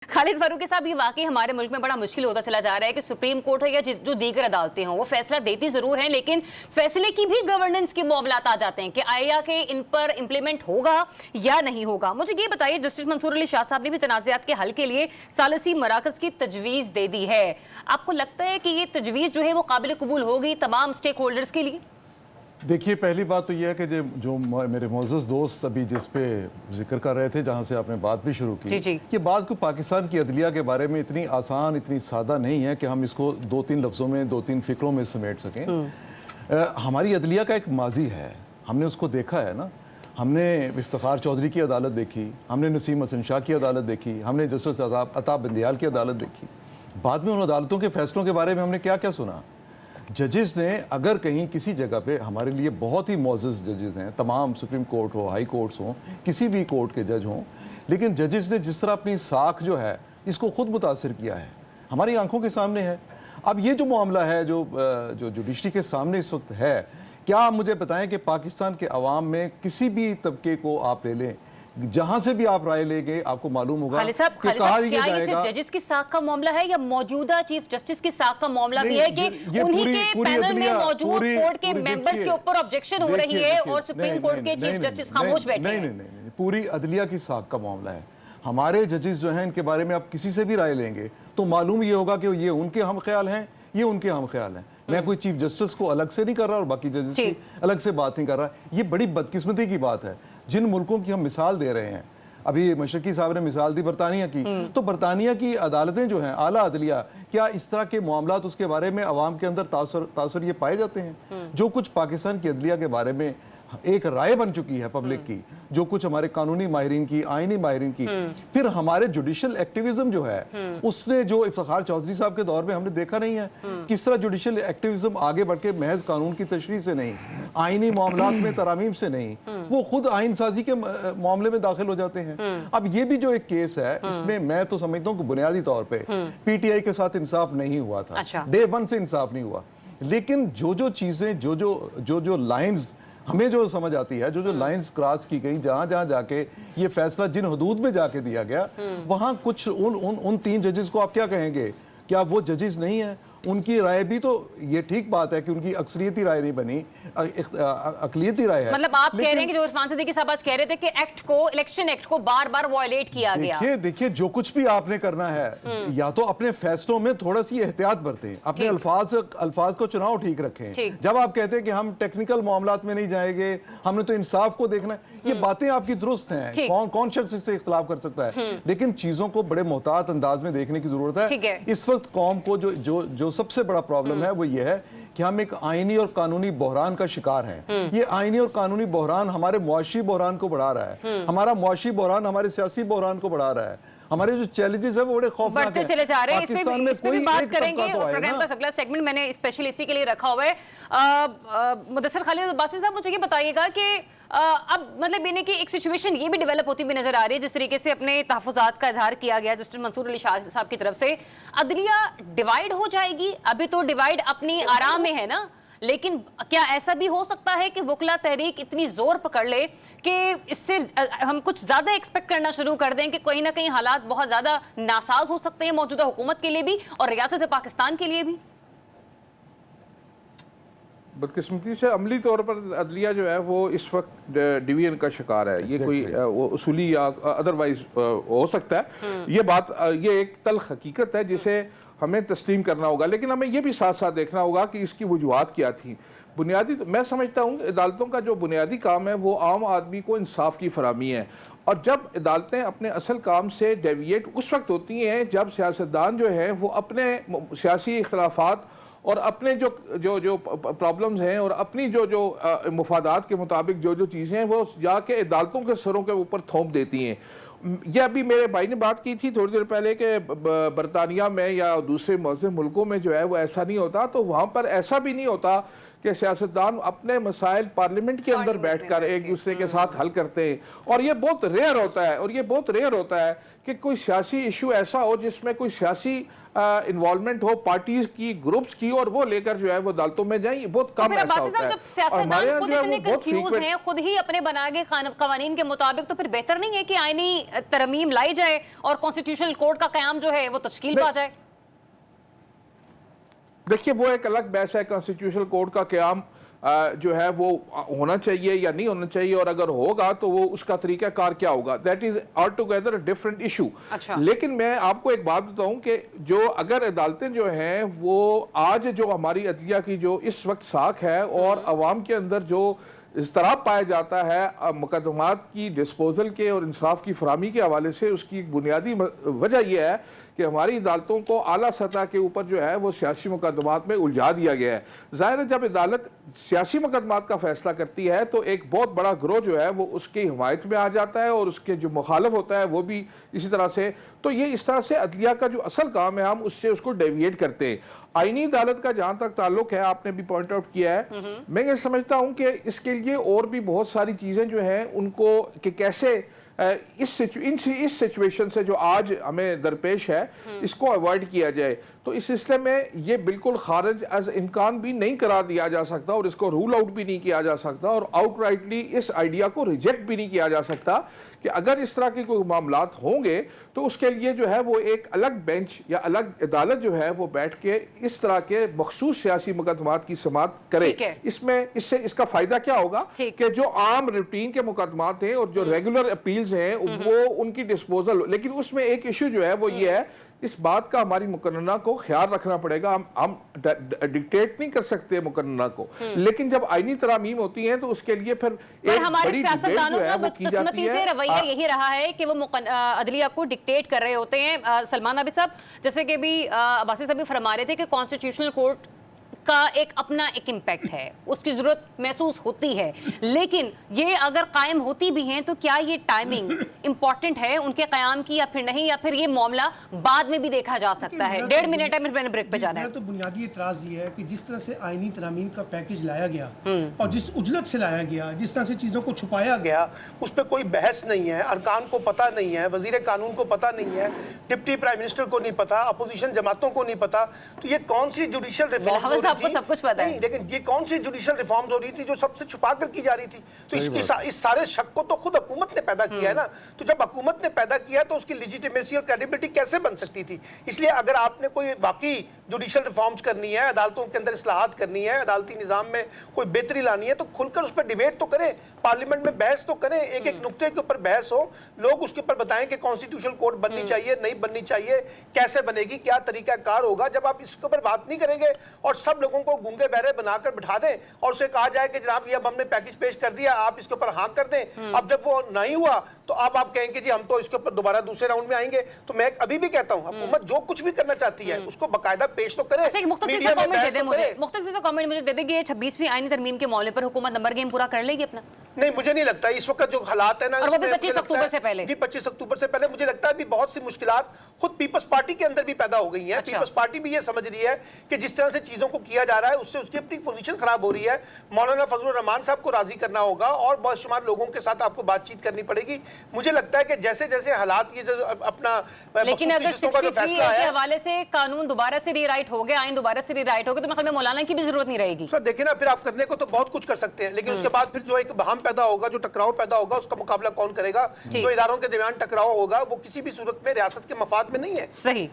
खालिद फारूकी साहब, ये वाकई हमारे मुल्क में बड़ा मुश्किल होता चला जा रहा है कि सुप्रीम कोर्ट है या जो दीगर अदालतें हों वो फैसला देती जरूर हैं, लेकिन फैसले की भी गवर्नेंस के मामलात आ जाते हैं कि आया के इन पर इम्प्लीमेंट होगा या नहीं होगा। मुझे ये बताइए, जस्टिस मंसूर अली शाह साहब ने भी तनाज़ात के हल के लिए सालसी मराकज़ की तजवीज़ दे दी है। आपको लगता है कि ये तजवीज़ जो है वो काबिल कबूल होगी तमाम स्टेक होल्डर्स के लिए? देखिए, पहली बात तो यह है कि जो मेरे मोअज़्ज़ज़ दोस्त अभी जिस पे जिक्र कर रहे थे, जहाँ से आपने बात भी शुरू की, ये बात को पाकिस्तान की अदलिया के बारे में इतनी आसान, इतनी सादा नहीं है कि हम इसको दो तीन लफ्ज़ों में, दो तीन फ़िक्रों में समेट सकें। हमारी अदलिया का एक माजी है, हमने उसको देखा है ना। हमने इफ्तिखार चौधरी की अदालत देखी, हमने नसीम हसन शाह की अदालत देखी, हमने जस्टिस अताब बंदियाल की अदालत देखी। बाद में उन अदालतों के फ़ैसलों के बारे में हमने क्या क्या सुना। जजेस ने अगर कहीं किसी जगह पे, हमारे लिए बहुत ही मोअज़्ज़ज़ जजेस हैं, तमाम सुप्रीम कोर्ट हो, हाई कोर्ट्स हों, किसी भी कोर्ट के जज हों, लेकिन जजेस ने जिस तरह अपनी साख जो है इसको ख़ुद मुतासिर किया है, हमारी आंखों के सामने है। अब ये जो मामला है जो जुडिशरी के सामने इस वक्त है, क्या आप मुझे बताएं कि पाकिस्तान के अवाम में किसी भी तबके को आप ले लें, जहां से भी आप राय लेंगे आपको मालूम होगा कि कहा क्या ये सिर्फ जजेस की साख का मामला है या मौजूदा चीफ जस्टिस की साख का मामला भी है कि उन्हीं के पैनल में मौजूद कोर्ट के मेंबर्स के ऊपर ऑब्जेक्शन हो रही है और सुप्रीम कोर्ट के चीफ जस्टिस खामोश बैठे हैं? नहीं, पूरी अदलिया की साख का मामला है। हमारे जजेस जो हैं, इनके बारे में आप किसी से भी राय लेंगे तो मालूम ये होगा कि ये उनके हम ख्याल हैं, ये उनके हम ख्याल हैं। मैं कोई चीफ जस्टिस को अलग से नहीं कर रहा और बाकी जजेस की अलग से बात नहीं कर रहा। ये बड़ी बदकिस्मती की बात है। जिन मुल्कों की हम मिसाल दे रहे हैं, अभी मशरकी साहब ने मिसाल दी बरतानिया की, तो बरतानिया की अदालतें जो हैं, आला अदलिया, क्या इस तरह के मामलात उसके बारे में अवाम के अंदर तासुर ये पाए जाते हैं? जो कुछ पाकिस्तान की अदलिया के बारे में एक राय बन चुकी है पब्लिक की, जो कुछ हमारे कानूनी माहिरीन की, आईनी माहिरीन की, फिर हमारे जुडिशल एक्टिविज्म जो है, उसने जो इफ्तिखार चौधरी साहब के दौर में हमने देखा नहीं है किस तरह जुडिशल एक्टिविज्म आगे बढ़ के महज कानून की तशरीह से नहीं, आईनी मामलात में तरामीम से नहीं, वो खुद आइन साजी के मामले में दाखिल हो जाते हैं। अब ये भी जो एक केस है, इसमें मैं तो समझता हूँ कि बुनियादी तौर पर PTI के साथ इंसाफ नहीं हुआ था, डे वन से इंसाफ नहीं हुआ। लेकिन जो चीजें, जो लाइन्स हमें जो समझ आती है, जो लाइंस क्रॉस की गई, जहां जाके ये फैसला जिन हदूद में जाके दिया गया, वहां कुछ उन तीन जजेस को आप क्या कहेंगे? क्या वो जजेस नहीं है? उनकी राय भी तो, ये ठीक बात है कि उनकी अक्सरियती राय नहीं बनी, अकलियती राय है। मतलब आप कह रहे हैं कि जो इरफान सिद्दीकी साहब आज कह रहे थे कि एक्ट को, इलेक्शन एक्ट को बार बार वायलेट किया गया। देखिए, जो कुछ भी आपने करना है, या तो अपने फैसलों में थोड़ा सी एहतियात बरतें, अपने अल्फाज को चुनाव ठीक रखें। जब आप कहते हैं कि हम टेक्निकल मामलात में नहीं जाएंगे, हमने तो इंसाफ को देखना है, ये बातें आपकी दुरुस्त हैं, कौन शख्स इससे इख्तिलाफ कर सकता है, लेकिन चीजों को बड़े मोहतात अंदाज में देखने की जरूरत है। इस वक्त कौम को जो सबसे बड़ा प्रॉब्लम है वो ये है कि हम एक आईनी और कानूनी बहरान का शिकार हैं। ये आईनी और कानूनी बहरान हमारे मुआशी बहरान को बढ़ा रहा है, हमारा मुआशी बहरान हमारे सियासी बहरान को बढ़ा रहा है। हमारे जो चैलेंजेस है वो बड़े खौफनाक हैं, बढ़ते चले जा रहे हैं। इस पे भी बात करेंगे। प्रोग्राम का अगला सेगमेंट मैंने स्पेशली इसी के लिए रखा हुआ है। मुदस्सिर खालिद अब्बासी साहब, मुझे ये बताइएगा कि अब मतलब यानी कि एक सिचुएशन ये भी डेवलप होती हुई नजर आ रही है, जिस तरीके से अपने तहफ़्फ़ुज़ात का इजहार किया गया जस्टिस मंसूर अली शाह साहब की तरफ से, अदलिया डिवाइड हो जाएगी। अभी तो डिवाइड अपनी आराम में है ना, लेकिन क्या ऐसा भी हो सकता है कि वकला तहरीक इतनी जोर पकड़ ले कि इससे हम कुछ ज्यादा एक्सपेक्ट करना शुरू कर दें कि कहीं ना कहीं हालात बहुत ज्यादा नासाज हो सकते हैं मौजूदा हुकूमत के लिए भी और रियासत पाकिस्तान के लिए भी? बदकिस्मती से अमली तौर पर अदलिया जो है वो इस वक्त डिवीजन का शिकार है। ये कोई वो उसूली या अदरवाइज हो सकता है। ये एक तल्ख हकीकत है जिसे हमें तस्लीम करना होगा, लेकिन हमें यह भी साथ साथ देखना होगा कि इसकी वजूहात क्या थी। बुनियादी मैं समझता हूँ अदालतों का जो बुनियादी काम है वो आम आदमी को इंसाफ की फराहमी है, और जब अदालतें अपने असल काम से डेविएट उस वक्त होती हैं जब सियासतदान जो है वो अपने सियासी इख्तलाफात और अपने जो प्रॉब्लम्स हैं और अपनी जो मुफादात के मुताबिक जो चीज़ें हैं वो जाके अदालतों के सरों के ऊपर थोप देती हैं। यह अभी मेरे भाई ने बात की थी थोड़ी देर पहले कि बरतानिया में या दूसरे मुअज़्ज़ज़ मुल्कों में जो है वो ऐसा नहीं होता, तो वहाँ पर ऐसा भी नहीं होता کہ سیاستدان اپنے مسائل پارلیمنٹ کے اندر بیٹھ کر ایک دوسرے کے ساتھ حل کرتے ہیں، اور یہ بہت ریئر ہوتا ہے کہ کوئی سیاسی ایشو ایسا ہو جس میں کوئی سیاسی انوالومنٹ ہو پارٹیز کی، گروپس کی، اور وہ لے کر جو ہے وہ عدالتوں میں جائیں، یہ بہت کم ایسا ہوتا ہے۔ جب سیاستدان خود اتنے کنفیوز ہیں، خود ہی اپنے بنائے گئے قوانین کے مطابق، تو پھر بہتر نہیں ہے کہ آئینی ترمیم لائی جائے اور کانسٹیٹیوشنل کورٹ کا قیام جو ہے وہ تشکیل پا جائے؟ دیکھیے وہ ایک الگ بحث ہے، کانسٹیٹیوشنل کورٹ کا قیام جو ہے وہ ہونا چاہیے یا نہیں ہونا چاہیے، اور اگر ہوگا تو وہ اس کا طریقہ کار کیا ہوگا، that is all together different issue. لیکن میں آپ کو ایک بات بتاؤں کہ جو اگر عدالتیں جو ہیں وہ آج جو ہماری عدلیہ کی جو اس وقت ساکھ ہے اور عوام کے اندر جو اضطراب پایا جاتا ہے مقدمات کی ڈسپوزل کے اور انصاف کی فراہمی کے حوالے سے، اس کی ایک بنیادی وجہ یہ ہے کہ ہماری عدالتوں کو اعلیٰ سطح کے اوپر جو ہے وہ سیاسی مقدمات میں الجھا دیا گیا ہے۔ ظاہر ہے جب عدالت سیاسی مقدمات کا فیصلہ کرتی ہے تو ایک بہت بڑا گروہ جو ہے وہ اس کی حمایت میں آ جاتا ہے، اور اس کے جو مخالف ہوتا ہے وہ بھی اسی طرح سے۔ تو یہ اس طرح سے عدلیہ کا جو اصل کام ہے ہم اس سے اس کو ڈیویٹ کرتے ہیں۔ آئینی عدالت کا جہاں تک تعلق ہے، آپ نے بھی پوائنٹ آؤٹ کیا ہے، میں یہ سمجھتا ہوں کہ اس کے لیے اور بھی بہت ساری چیزیں جو ہیں ان کو کہ کیسے اس سچویشن سے جو آج ہمیں درپیش ہے اس کو ایوائڈ کیا جائے۔ تو اس سلسلے میں یہ بالکل خارج از امکان بھی نہیں قرار دیا جا سکتا، اور اس کو رول آؤٹ بھی نہیں کیا جا سکتا، اور آؤٹ رائٹلی اس آئیڈیا کو ریجیکٹ بھی نہیں کیا جا سکتا کہ اگر اس طرح کے کوئی معاملات ہوں گے تو اس کے لیے جو ہے وہ ایک الگ بینچ یا الگ عدالت جو ہے وہ بیٹھ کے اس طرح کے مخصوص سیاسی مقدمات کی سماعت کرے۔ اس کا فائدہ کیا ہوگا کہ جو عام روٹین کے مقدمات ہیں اور جو ریگولر اپیلز ہیں وہ ان کی ڈسپوزل، لیکن اس میں ایک ایشو جو ہے وہ یہ ہے، اس بات کا ہماری مقننہ کو خیال رکھنا پڑے گا، ہم ڈکٹیٹ نہیں کر سکتے مقننہ کو، لیکن جب آئینی ترامیم ہوتی ہیں تو اس کے لیے پھر ایک بڑی ڈیبیٹ جو ہے وہ کی جاتی ہے۔ رویہ یہی رہا ہے کہ وہ عدلیہ کو ڈکٹیٹ کر رہے ہوتے ہیں۔ سلمان عابد صاحب، جیسے کہ بھی عباسی صاحب بھی فرما رہے تھے کہ کانسٹیٹیوشنل کورٹ کا ایک اپنا ایک امپیکٹ ہے، اس کی ضرورت محسوس ہوتی ہے، لیکن یہ اگر قائم ہوتی بھی ہیں تو کیا یہ ٹائمنگ امپورٹنٹ ہے ان کے قیام کی یا پھر نہیں، یا پھر یہ معاملہ بعد میں بھی دیکھا جا سکتا ہے؟ 1.5 منٹ ہے، پھر میں نے بریک پہ جانا ہے۔ تو بنیادی اعتراض یہ ہے کہ جس طرح سے آئینی ترامیم کا پیکیج لایا گیا اور جس اجلت سے لایا گیا، جس طرح سے چیزوں کو چھپایا گیا، اس پہ کوئی بحث نہیں ہے، ارکان کو پتہ نہیں ہے، وزیر قانون کو پتہ نہیں ہے، ڈپٹی پرائم منسٹر کو نہیں پتہ، اپوزیشن جماعتوں کو نہیں پتہ، تو یہ کون سی جوڈیشل ریفارم آپ کو سب کچھ پتا ہے، لیکن یہ کون سی جوڈیشل ریفارمز ہو رہی تھی جو سب سے چھپا کر کی جا رہی تھی؟ تو اس سارے شک کو تو خود حکومت نے پیدا کیا ہے نا۔ تو جب حکومت نے پیدا کیا تو اس کی لیجیٹیمیسی اور کریڈیبلٹی کیسے بن سکتی تھی؟ اس لیے اگر آپ نے کوئی واقعی جوڈیشل ریفارمز کرنی ہے، عدالتوں کے اندر اصلاحات کرنی ہے، عدالتی نظام میں کوئی بہتری لانی ہے، تو کھل کر اس پر ڈیبیٹ تو کریں، پارلیمنٹ میں بحث تو کریں، ایک ایک نقطے کے اوپر بحث ہو، لوگ اس کے اوپر بتائیں کہ کانسٹیٹیوشنل کورٹ بننی چاہیے، نہیں بننی چاہیے، کیسے بنے گی، کیا طریقہ کار ہوگا۔ جب آپ اس کے اوپر بات نہیں کریں گے اور سب لوگوں کو گونگے بہرے بنا کر بٹھا دیں اور اسے کہا جائے کہ جناب یہ اب ہم نے پیکج پیش کر دیا، آپ اس کے اوپر ہاں کر دیں، اب جب وہ نہیں ہوا تو اب آپ کہیں کہ جی ہم تو اس کے اوپر دوبارہ دوسرے راؤنڈ میں آئیں گے۔ تو میں ابھی بھی کہتا ہوں حکومت جو کچھ بھی کرنا چاہتی ہے اس کو باقاعدہ پیش تو کرے۔ مختصر سا کامنٹ مجھے دے دیں کہ 26ویں آئینی ترمیم کے معاملے پر حکومت نمبر گیم پورا کر لے گی اپنا؟ نہیں، مجھے نہیں لگتا اس وقت جو حالات ہیں نا، اور وہ بھی 25 اکتوبر سے پہلے، جی 25 اکتوبر سے پہلے مجھے لگتا ہے بھی بہت سی مشکلات خود پیپلز پارٹی کے اندر بھی پیدا ہو گئی ہیں۔ پیپلز پارٹی بھی یہ سمجھ رہی ہے کہ جس طرح سے چیزوں کو کیا جا رہا ہے اس سے اس کی اپنی پوزیشن خراب ہو رہی ہے۔ مولانا فضل الرحمان صاحب کو راضی کرنا ہوگا اور بہت شمار لوگوں کے ساتھ آپ کو بات چیت کرنی پڑے گی۔ مجھے لگتا ہے کہ جیسے جیسے حالات یہ اپنا، لیکن اگر 63 کے حوالے سے قانون دوبارہ سے ری رائٹ ہو گیا، آئین دوبارہ سے ری رائٹ ہو گیا، تو خیال میں مولانا کی بھی ضرورت نہیں رہے گی۔ سر دیکھیں نا، پھر آپ کرنے کو تو بہت کچھ کر سکتے ہیں، لیکن اس کے بعد پھر جو ایک بہام پیدا ہوگا، جو ٹکراؤ پیدا ہوگا، اس کا مقابلہ کون کرے گا؟ جو اداروں کے درمیان ٹکراؤ ہوگا وہ کسی بھی صورت میں ریاست کے مفاد میں نہیں ہے۔ صحیح۔